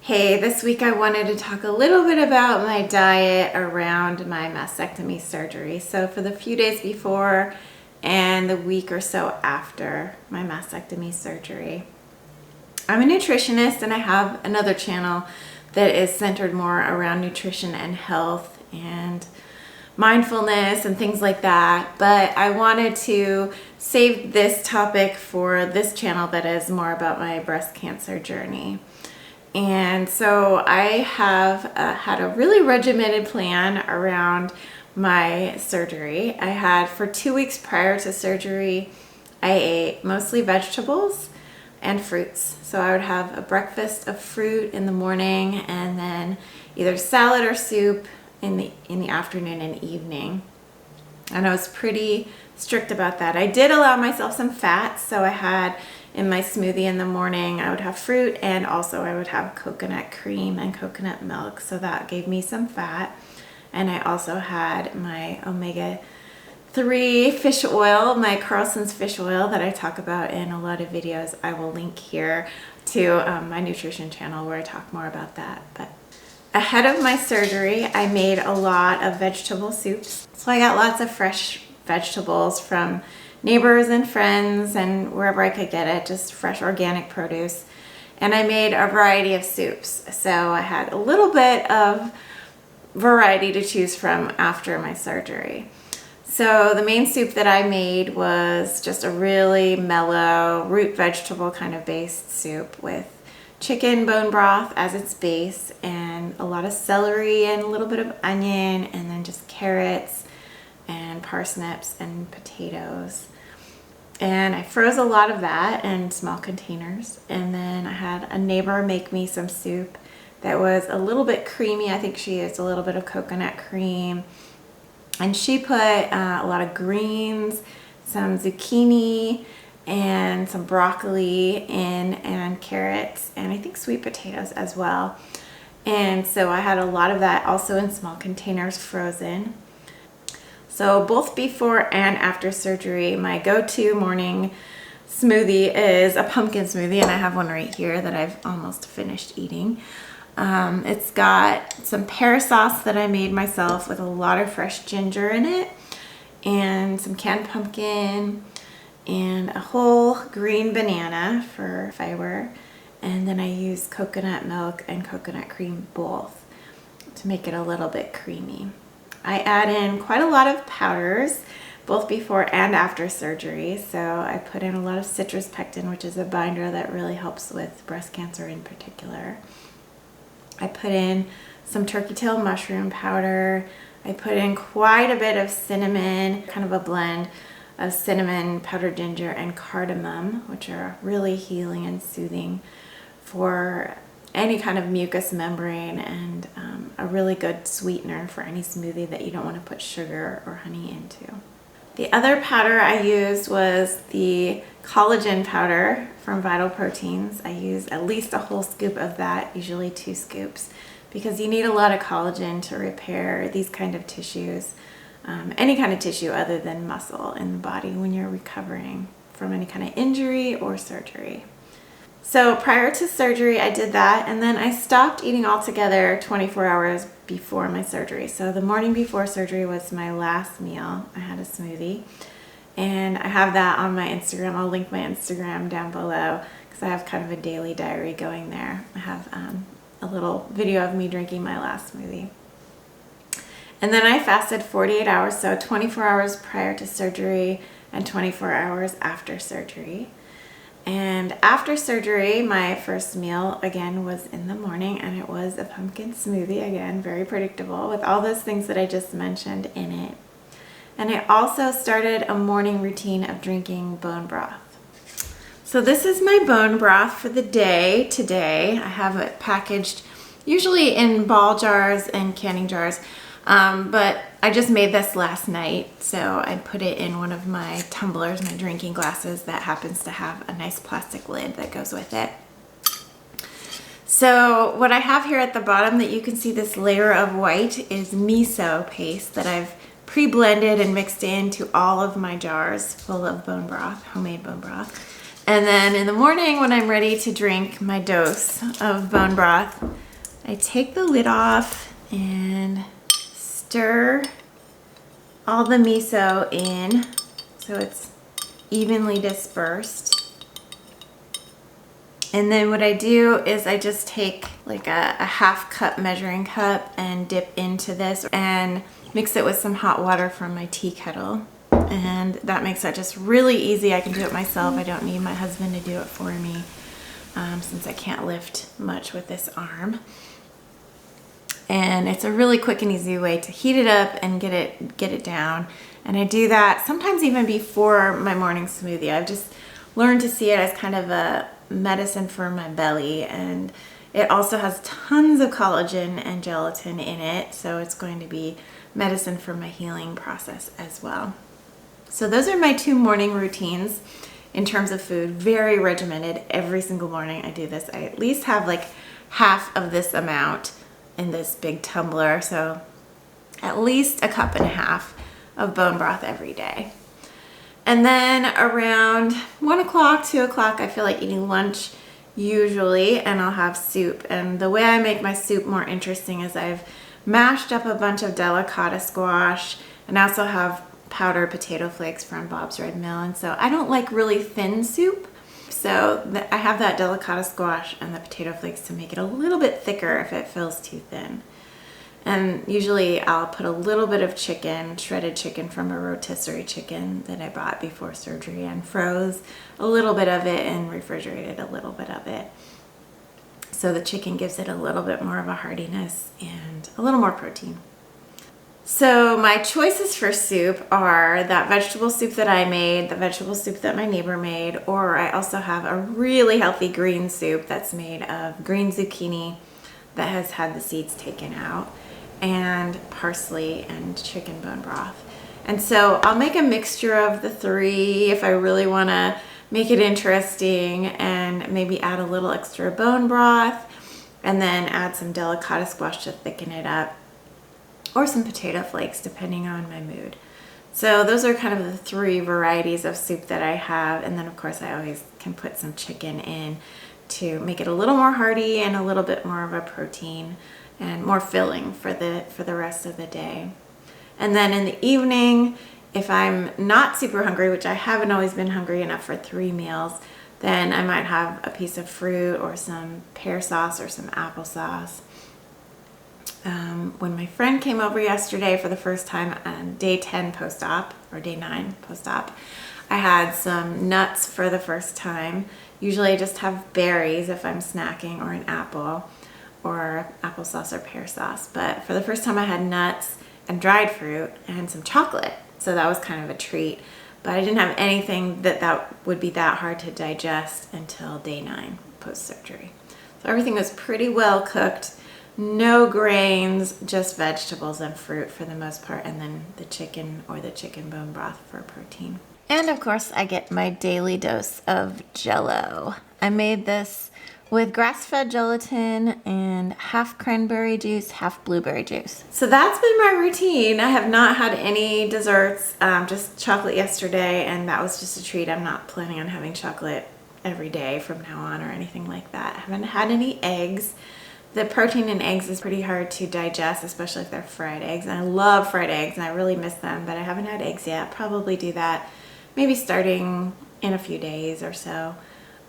Hey, this week I wanted to talk a little bit about my diet around my mastectomy surgery. So for the few days before and the week or so after my mastectomy surgery. I'm a nutritionist and I have another channel that is centered more around nutrition and health and mindfulness and things like that. But I wanted to save this topic for this channel that is more about my breast cancer journey. And so I have had a really regimented plan around my surgery. I had, for 2 weeks prior to surgery, I ate mostly vegetables and fruits. So I would have a breakfast of fruit in the morning and then either salad or soup in the afternoon and evening. And I was pretty strict about that. I did allow myself some fats, so I had in my smoothie in the morning, I would have fruit and also I would have coconut cream and coconut milk, so that gave me some fat. And I also had my omega-3 fish oil, my Carlson's fish oil that I talk about in a lot of videos. I will link here to my nutrition channel where I talk more about that. But ahead of my surgery, I made a lot of vegetable soups. So I got lots of fresh vegetables from neighbors and friends and wherever I could get it, just fresh organic produce. And I made a variety of soups. So I had a little bit of variety to choose from after my surgery. So the main soup that I made was just a really mellow root vegetable kind of based soup with chicken bone broth as its base and a lot of celery and a little bit of onion and then just carrots and parsnips and potatoes. And I froze a lot of that in small containers. And then I had a neighbor make me some soup that was a little bit creamy. I think she used a little bit of coconut cream. And she put a lot of greens, some zucchini, and some broccoli in, and carrots, and I think sweet potatoes as well. And so I had a lot of that also in small containers frozen. So both before and after surgery, my go-to morning smoothie is a pumpkin smoothie, and I have one right here that I've almost finished eating. It's got some pear sauce that I made myself with a lot of fresh ginger in it, and some canned pumpkin, and a whole green banana for fiber. And then I use coconut milk and coconut cream both to make it a little bit creamy. I add in quite a lot of powders, both before and after surgery. So I put in a lot of citrus pectin, which is a binder that really helps with breast cancer in particular. I put in some turkey tail mushroom powder. I put in quite a bit of cinnamon, kind of a blend of cinnamon, powdered ginger, and cardamom, which are really healing and soothing for any kind of mucous membrane and a really good sweetener for any smoothie that you don't want to put sugar or honey into. The other powder I used was the collagen powder from Vital Proteins. I use at least a whole scoop of that, usually 2 scoops, because you need a lot of collagen to repair these kind of tissues, any kind of tissue other than muscle in the body when you're recovering from any kind of injury or surgery. So prior to surgery, I did that, and then I stopped eating altogether 24 hours before my surgery. So the morning before surgery was my last meal. I had a smoothie, and I have that on my Instagram. I'll link my Instagram down below because I have kind of a daily diary going there. I have a little video of me drinking my last smoothie. And then I fasted 48 hours, so 24 hours prior to surgery and 24 hours after surgery. And after surgery, my first meal again was in the morning, and it was a pumpkin smoothie, again, very predictable with all those things that I just mentioned in it. And I also started a morning routine of drinking bone broth. So this is my bone broth for the day today. I have it packaged usually in ball jars and canning jars. But I just made this last night, so I put it in one of my tumblers, my drinking glasses that happens to have a nice plastic lid that goes with it. So what I have here at the bottom that you can see this layer of white is miso paste that I've pre-blended and mixed into all of my jars full of bone broth, homemade bone broth. And then in the morning when I'm ready to drink my dose of bone broth, I take the lid off and stir all the miso in so it's evenly dispersed. And then what I do is I just take like a half cup measuring cup and dip into this and mix it with some hot water from my tea kettle. And that makes that just really easy. I can do it myself. I don't need my husband to do it for me since I can't lift much with this arm. And it's a really quick and easy way to heat it up and get it down. And I do that sometimes even before my morning smoothie. I've just learned to see it as kind of a medicine for my belly, and it also has tons of collagen and gelatin in it, so it's going to be medicine for my healing process as well. So those are my 2 morning routines in terms of food. Very regimented. Every single morning I do this. I at least have like half of this amount in this big tumbler, so at least a cup and a half of bone broth every day. And then around 1 o'clock, 2 o'clock, I feel like eating lunch usually, and I'll have soup. And the way I make my soup more interesting is I've mashed up a bunch of delicata squash, and I also have powdered potato flakes from Bob's Red Mill. And so I don't like really thin soup. So I have that delicata squash and the potato flakes to make it a little bit thicker if it feels too thin. And usually I'll put a little bit of chicken, shredded chicken from a rotisserie chicken that I bought before surgery, and froze a little bit of it and refrigerated a little bit of it. So the chicken gives it a little bit more of a heartiness and a little more protein. So my choices for soup are that vegetable soup that I made, the vegetable soup that my neighbor made, or I also have a really healthy green soup that's made of green zucchini that has had the seeds taken out, and parsley and chicken bone broth. And so I'll make a mixture of the 3 if I really want to make it interesting, and maybe add a little extra bone broth, and then add some delicata squash to thicken it up, or some potato flakes depending on my mood. So those are kind of the 3 varieties of soup that I have. And then of course I always can put some chicken in to make it a little more hearty and a little bit more of a protein and more filling for the rest of the day. And then in the evening, if I'm not super hungry, which I haven't always been hungry enough for 3 meals, then I might have a piece of fruit or some pear sauce or some applesauce. When my friend came over yesterday for the first time on day 10 post-op, or day 9 post-op, I had some nuts for the first time. Usually I just have berries if I'm snacking, or an apple, or applesauce or pear sauce. But for the first time I had nuts and dried fruit and some chocolate. So that was kind of a treat. But I didn't have anything that would be that hard to digest until day 9 post-surgery. So everything was pretty well cooked. No grains, just vegetables and fruit for the most part, and then the chicken or the chicken bone broth for protein. And of course I get my daily dose of Jell-O. I made this with grass-fed gelatin and half cranberry juice, half blueberry juice. So that's been my routine. I have not had any desserts, just chocolate yesterday, and that was just a treat. I'm not planning on having chocolate every day from now on or anything like that. I haven't had any eggs. The protein in eggs is pretty hard to digest, especially if they're fried eggs. And I love fried eggs and I really miss them, but I haven't had eggs yet. Probably do that maybe starting in a few days or so.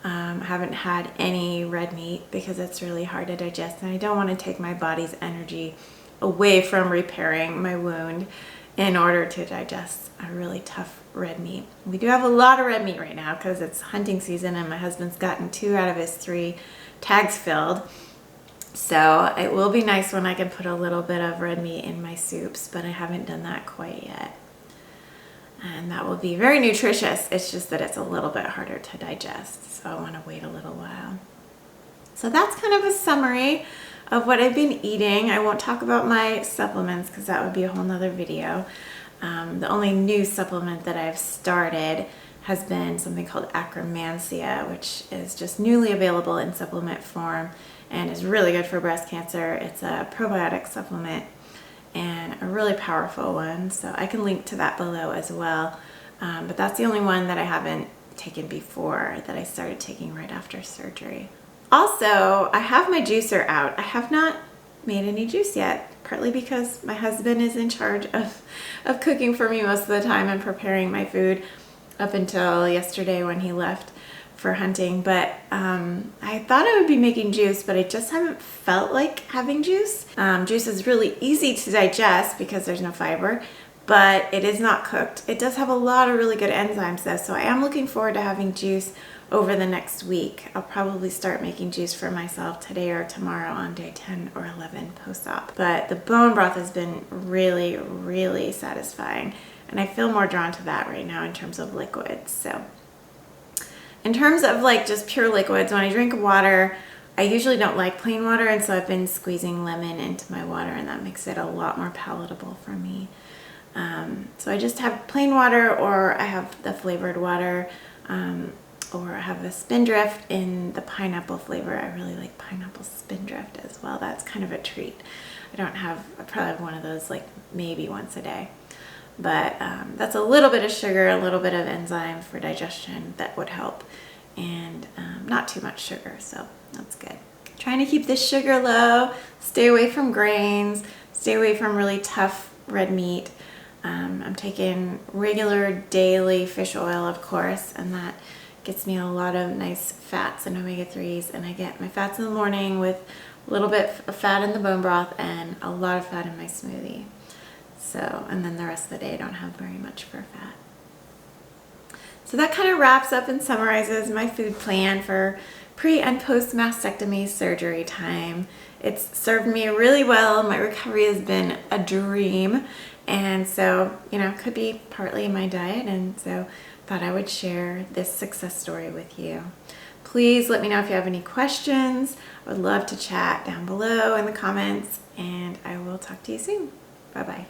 I haven't had any red meat because it's really hard to digest, and I don't want to take my body's energy away from repairing my wound in order to digest a really tough red meat. We do have a lot of red meat right now because it's hunting season, and my husband's gotten 2 out of his 3 tags filled. So it will be nice when I can put a little bit of red meat in my soups, but I haven't done that quite yet. And that will be very nutritious. It's just that it's a little bit harder to digest, so I want to wait a little while. So that's kind of a summary of what I've been eating. I won't talk about my supplements because that would be a whole nother video. The only new supplement that I've started has been something called Akkermansia, which is just newly available in supplement form and is really good for breast cancer. It's a probiotic supplement and a really powerful one, so I can link to that below as well. But that's the only one that I haven't taken before, that I started taking right after surgery. Also, I have my juicer out. I have not made any juice yet, partly because my husband is in charge of cooking for me most of the time and preparing my food up until yesterday when he left for hunting. But I thought I would be making juice, but I just haven't felt like having juice. Juice is really easy to digest because there's no fiber, but it is not cooked. It does have a lot of really good enzymes though, so I am looking forward to having juice over the next week. I'll probably start making juice for myself today or tomorrow on day 10 or 11 post-op. But the bone broth has been really, really satisfying, and I feel more drawn to that right now in terms of liquids. So in terms of like just pure liquids, when I drink water, I usually don't like plain water, and so I've been squeezing lemon into my water, and that makes it a lot more palatable for me. So I just have plain water, or I have the flavored water, or I have the Spindrift in the pineapple flavor. I really like pineapple Spindrift as well. That's kind of a treat. I probably have one of those like maybe once a day. But that's a little bit of sugar, a little bit of enzyme for digestion that would help, and not too much sugar, so that's good. Trying to keep the sugar low, stay away from grains, stay away from really tough red meat. I'm taking regular daily fish oil, of course, and that gets me a lot of nice fats and omega-3s, and I get my fats in the morning with a little bit of fat in the bone broth and a lot of fat in my smoothie. So, and then the rest of the day I don't have very much for fat. So that kind of wraps up and summarizes my food plan for pre and post mastectomy surgery time. It's served me really well. My recovery has been a dream, and so, you know, could be partly my diet, and so thought I would share this success story with you. Please let me know if you have any questions. I would love to chat down below in the comments, and I will talk to you soon. Bye-bye.